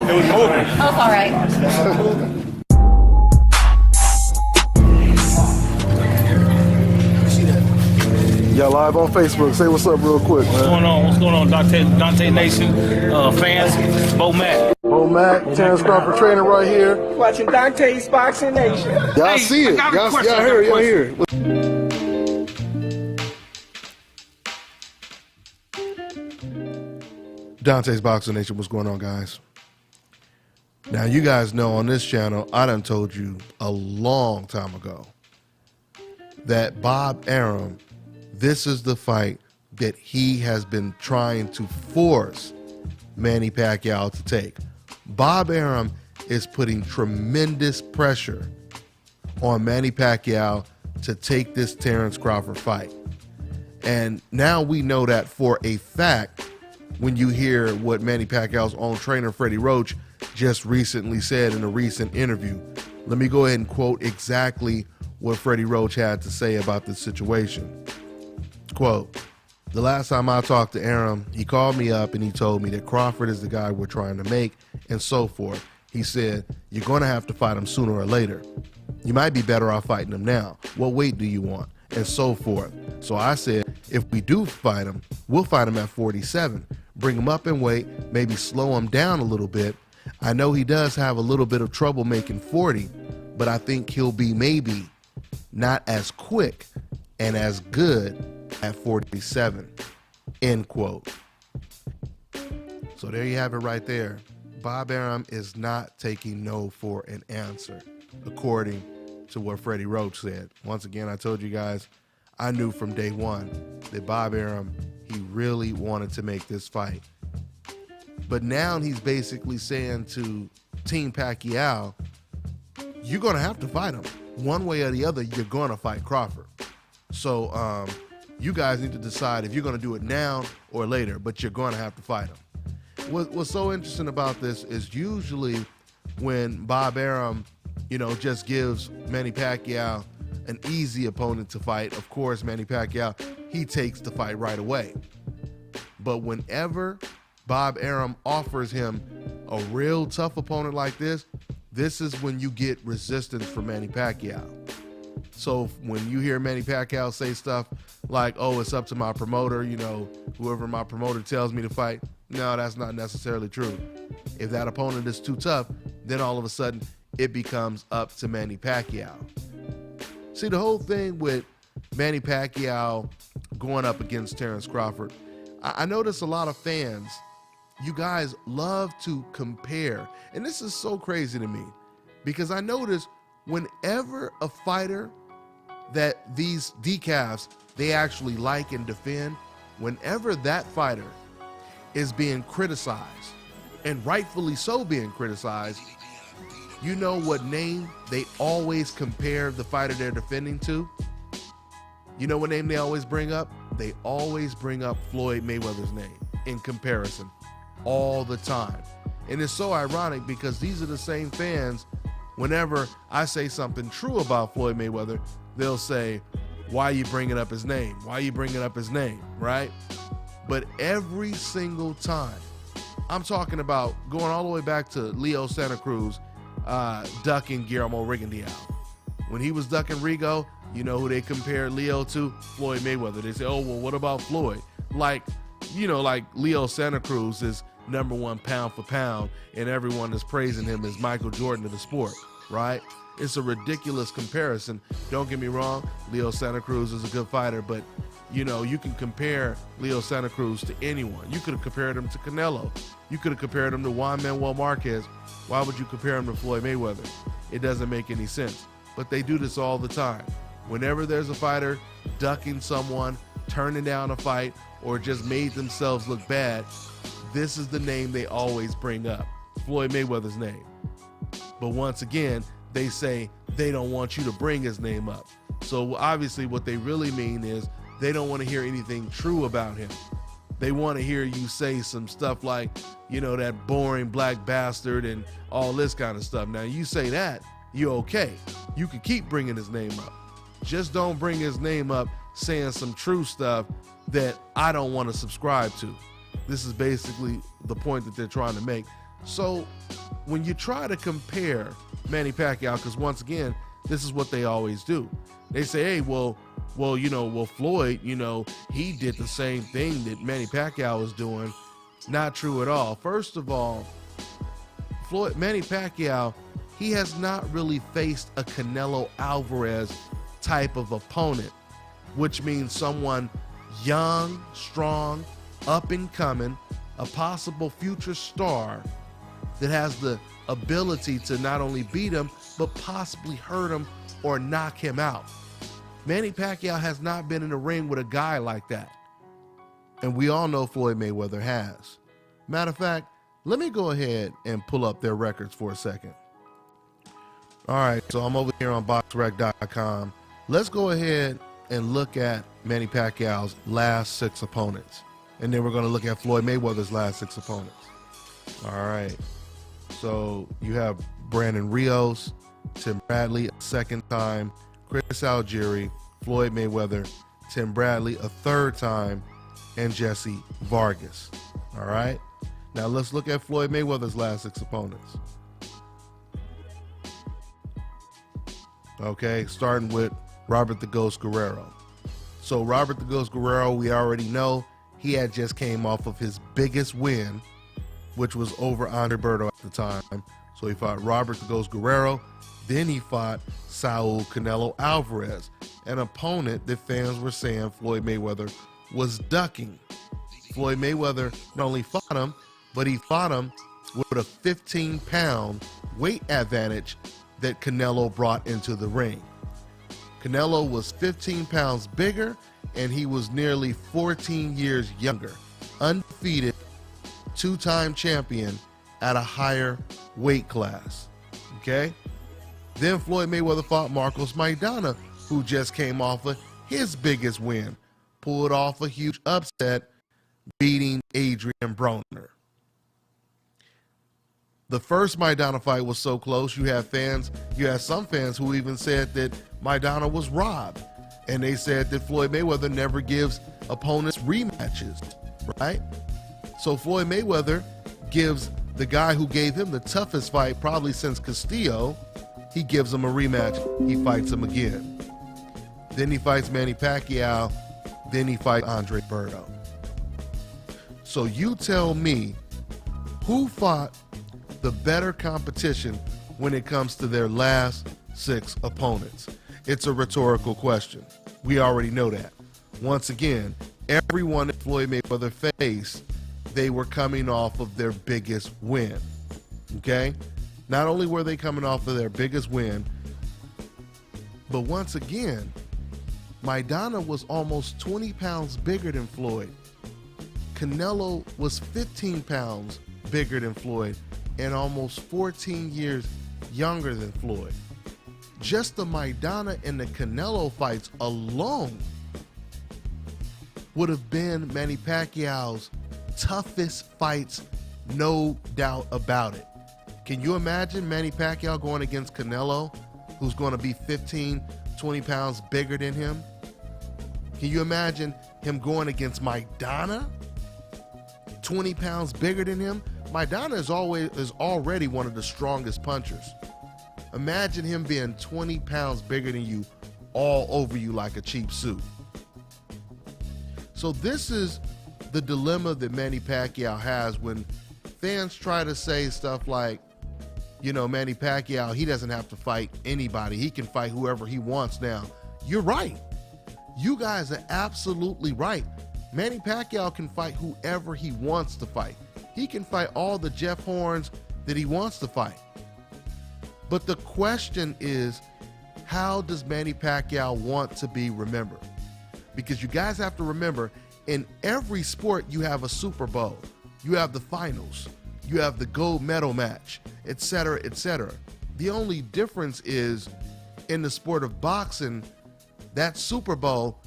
It was moving. Oh, it's all right. Y'all live on Facebook. Say what's up real quick, man. What's going on? What's going on, Dante Nation fans? Bo Mac. Bo Mac, Terrence Crawford trainer right here. Watching Dante's Boxing Nation. Y'all see it. Y'all hear it. Dante's Boxing Nation, what's going on, guys? Now, you guys know on this channel, I done told you a long time ago that Bob Arum, this is the fight that he has been trying to force Manny Pacquiao to take. Bob Arum is putting tremendous pressure on Manny Pacquiao to take this Terrence Crawford fight. And now we know that for a fact when you hear what Manny Pacquiao's own trainer, Freddie Roach, just recently said in a recent interview. Let me go ahead and quote exactly what Freddie Roach had to say about this situation. Quote, "The last time I talked to Arum, he called me up and he told me that Crawford is the guy we're trying to make and so forth. He said, you're going to have to fight him sooner or later. You might be better off fighting him now. What weight do you want? And so forth. So I said, if we do fight him, we'll fight him at 47. Bring him up in weight, maybe slow him down a little bit. I know he does have a little bit of trouble making 40, but I think he'll be maybe not as quick and as good at 47, end quote." So there you have it right there. Bob Arum is not taking no for an answer, according to what Freddie Roach said. Once again, I told you guys, I knew from day one that Bob Arum, he really wanted to make this fight. But now he's basically saying to Team Pacquiao, you're going to have to fight him. One way or the other, you're going to fight Crawford. So you guys need to decide if you're going to do it now or later, but you're going to have to fight him. What's so interesting about this is usually when Bob Arum, just gives Manny Pacquiao an easy opponent to fight, of course, Manny Pacquiao, he takes the fight right away. But whenever Bob Arum offers him a real tough opponent like this is when you get resistance from Manny Pacquiao. So when you hear Manny Pacquiao say stuff like, oh, it's up to my promoter, whoever my promoter tells me to fight, no, that's not necessarily true. If that opponent is too tough, then all of a sudden it becomes up to Manny Pacquiao. See, the whole thing with Manny Pacquiao going up against Terrence Crawford, I notice a lot of fans, you guys love to compare. And this is so crazy to me because I notice whenever a fighter that these decafs, they actually like and defend, whenever that fighter is being criticized, and rightfully so being criticized, you know what name they always compare the fighter they're defending to? You know what name they always bring up? They always bring up Floyd Mayweather's name in comparison all the time. And it's so ironic because these are the same fans, whenever I say something true about Floyd Mayweather, they'll say, why are you bringing up his name? Why are you bringing up his name, right? But every single time, I'm talking about going all the way back to Leo Santa Cruz ducking Guillermo Rigondeaux. When he was ducking Rigo, you know who they compared Leo to? Floyd Mayweather. They say, oh, well, what about Floyd? Like Leo Santa Cruz is #1 pound for pound, and everyone is praising him as Michael Jordan of the sport, right? It's a ridiculous comparison. Don't get me wrong, Leo Santa Cruz is a good fighter, but you can compare Leo Santa Cruz to anyone. You could have compared him to Canelo. You could have compared him to Juan Manuel Marquez. Why would you compare him to Floyd Mayweather? It doesn't make any sense. But they do this all the time. Whenever there's a fighter ducking someone, turning down a fight, or just made themselves look bad, this is the name they always bring up, Floyd Mayweather's name. But once again, they say they don't want you to bring his name up. So obviously what they really mean is they don't want to hear anything true about him. They want to hear you say some stuff like, that boring black bastard and all this kind of stuff. Now you say that, you're okay. You can keep bringing his name up. Just don't bring his name up saying some true stuff that I don't want to subscribe to. This is basically the point that they're trying to make. So when you try to compare Manny Pacquiao, because once again, this is what they always do. They say, hey, well, Floyd, he did the same thing that Manny Pacquiao was doing. Not true at all. First of all, Manny Pacquiao, he has not really faced a Canelo Alvarez type of opponent, which means someone young, strong, up and coming, a possible future star that has the ability to not only beat him, but possibly hurt him or knock him out. Manny Pacquiao has not been in the ring with a guy like that. And we all know Floyd Mayweather has. Matter of fact, let me go ahead and pull up their records for a second. All right, so I'm over here on BoxRec.com. Let's go ahead and look at Manny Pacquiao's last 6 opponents. And then we're going to look at Floyd Mayweather's last 6 opponents. All right. So you have Brandon Rios, Tim Bradley a second time, Chris Algieri, Floyd Mayweather, Tim Bradley a third time, and Jesse Vargas. All right. Now let's look at Floyd Mayweather's last 6 opponents. Okay, starting with Robert the Ghost Guerrero. So Robert the Ghost Guerrero, we already know he had just came off of his biggest win, which was over Andre Berto at the time. So he fought Robert the Ghost Guerrero. Then he fought Saul Canelo Alvarez, an opponent that fans were saying Floyd Mayweather was ducking. Floyd Mayweather not only fought him, but he fought him with a 15-pound weight advantage that Canelo brought into the ring. Canelo was 15 pounds bigger, and he was nearly 14 years younger, undefeated, 2-time champion at a higher weight class. Okay? Then Floyd Mayweather fought Marcos Maidana, who just came off of his biggest win, pulled off a huge upset, beating Adrian Broner. The first Maidana fight was so close, you had some fans who even said that Maidana was robbed. And they said that Floyd Mayweather never gives opponents rematches, right? So Floyd Mayweather gives the guy who gave him the toughest fight probably since Castillo, he gives him a rematch, he fights him again. Then he fights Manny Pacquiao, then he fights Andre Berto. So you tell me, who fought the better competition when it comes to their last 6 opponents? It's a rhetorical question. We already know that. Once again, everyone that Floyd Mayweather faced, they were coming off of their biggest win. Okay? Not only were they coming off of their biggest win, but once again, Maidana was almost 20 pounds bigger than Floyd. Canelo was 15 pounds bigger than Floyd and almost 14 years younger than Floyd. Just the Maidana and the Canelo fights alone would have been Manny Pacquiao's toughest fights, no doubt about it. Can you imagine Manny Pacquiao going against Canelo, who's going to be 15, 20 pounds bigger than him? Can you imagine him going against Maidana, 20 pounds bigger than him? Maidana is already one of the strongest punchers. Imagine him being 20 pounds bigger than you, all over you like a cheap suit. So this is the dilemma that Manny Pacquiao has when fans try to say stuff like, Manny Pacquiao, he doesn't have to fight anybody. He can fight whoever he wants now. You're right. You guys are absolutely right. Manny Pacquiao can fight whoever he wants to fight. He can fight all the Jeff Horns that he wants to fight. But the question is, how does Manny Pacquiao want to be remembered? Because you guys have to remember, in every sport you have a Super Bowl, you have the finals, you have the gold medal match, etc., etc. The only difference is, in the sport of boxing, that Super Bowl,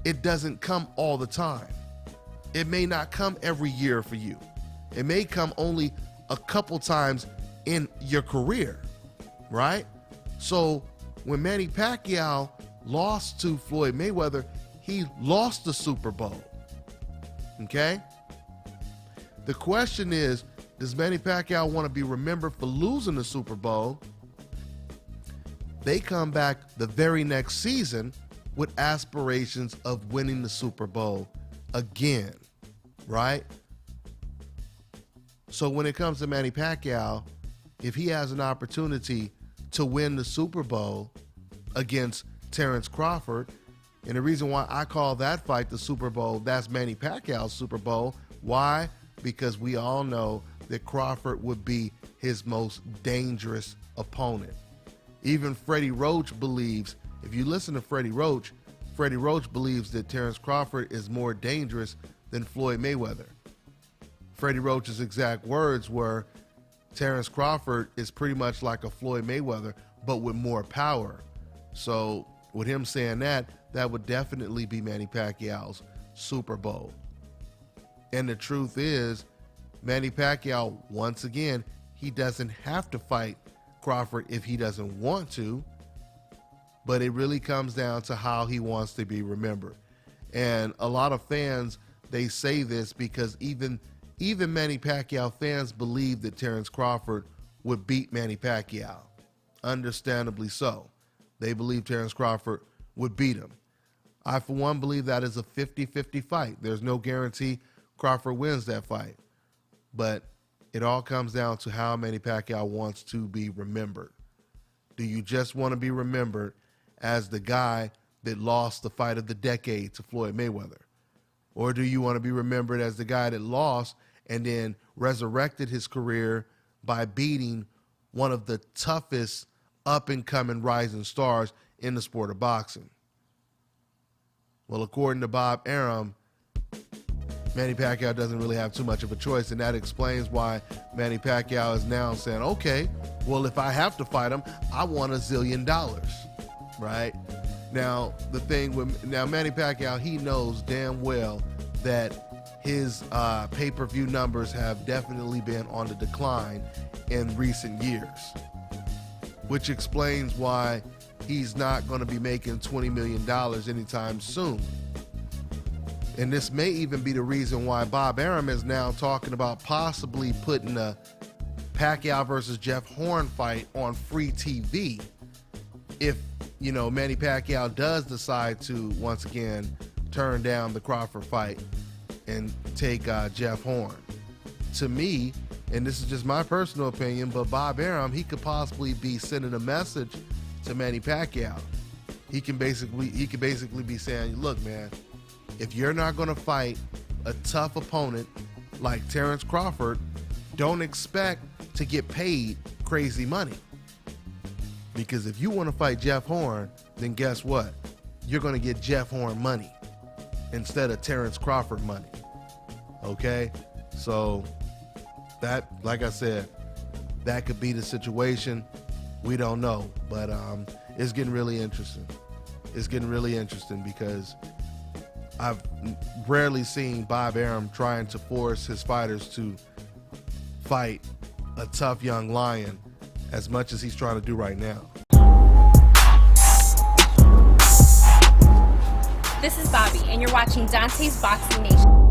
it doesn't come all the time. It may not come every year for you. It may come only a couple times in your career, right? So when Manny Pacquiao lost to Floyd Mayweather, he lost the Super Bowl, okay? The question is, Does Manny Pacquiao want to be remembered for losing the Super Bowl? They come back the very next season with aspirations of winning the Super Bowl again, right? So when it comes to Manny Pacquiao, if he has an opportunity to win the Super Bowl against Terrence Crawford, and the reason why I call that fight the Super Bowl, that's Manny Pacquiao's Super Bowl. Why? Because we all know that Crawford would be his most dangerous opponent. Even Freddie Roach believes, if you listen to Freddie Roach believes that Terrence Crawford is more dangerous than Floyd Mayweather. Freddie Roach's exact words were, Terrence Crawford is pretty much like a Floyd Mayweather, but with more power. So with him saying that, that would definitely be Manny Pacquiao's Super Bowl. And the truth is, Manny Pacquiao, once again, he doesn't have to fight Crawford if he doesn't want to, but it really comes down to how he wants to be remembered. And a lot of fans, they say this because even Manny Pacquiao fans believe that Terrence Crawford would beat Manny Pacquiao. Understandably so. They believe Terrence Crawford would beat him. I, for one, believe that is a 50-50 fight. There's no guarantee Crawford wins that fight. But it all comes down to how Manny Pacquiao wants to be remembered. Do you just want to be remembered as the guy that lost the fight of the decade to Floyd Mayweather? Or do you want to be remembered as the guy that lost and then resurrected his career by beating one of the toughest up-and-coming rising stars in the sport of boxing? Well, according to Bob Arum, Manny Pacquiao doesn't really have too much of a choice, and that explains why Manny Pacquiao is now saying, okay, well, if I have to fight him, I want $1 zillion, right? Now, the thing with Manny Pacquiao, he knows damn well that his pay-per-view numbers have definitely been on the decline in recent years, which explains why he's not going to be making $20 million anytime soon. And this may even be the reason why Bob Arum is now talking about possibly putting a Pacquiao versus Jeff Horn fight on free TV if, Manny Pacquiao does decide to, once again, turn down the Crawford fight and take Jeff Horn. To me, and this is just my personal opinion, but Bob Arum, he could possibly be sending a message to Manny Pacquiao. He can basically be saying, look, man, if you're not going to fight a tough opponent like Terrence Crawford, don't expect to get paid crazy money. Because if you want to fight Jeff Horn, then guess what? You're going to get Jeff Horn money instead of Terrence Crawford money. Okay? So that, like I said, that could be the situation. We don't know, but it's getting really interesting. It's getting really interesting because I've rarely seen Bob Arum trying to force his fighters to fight a tough young lion as much as he's trying to do right now. This is Bobby, and you're watching Dante's Boxing Nation.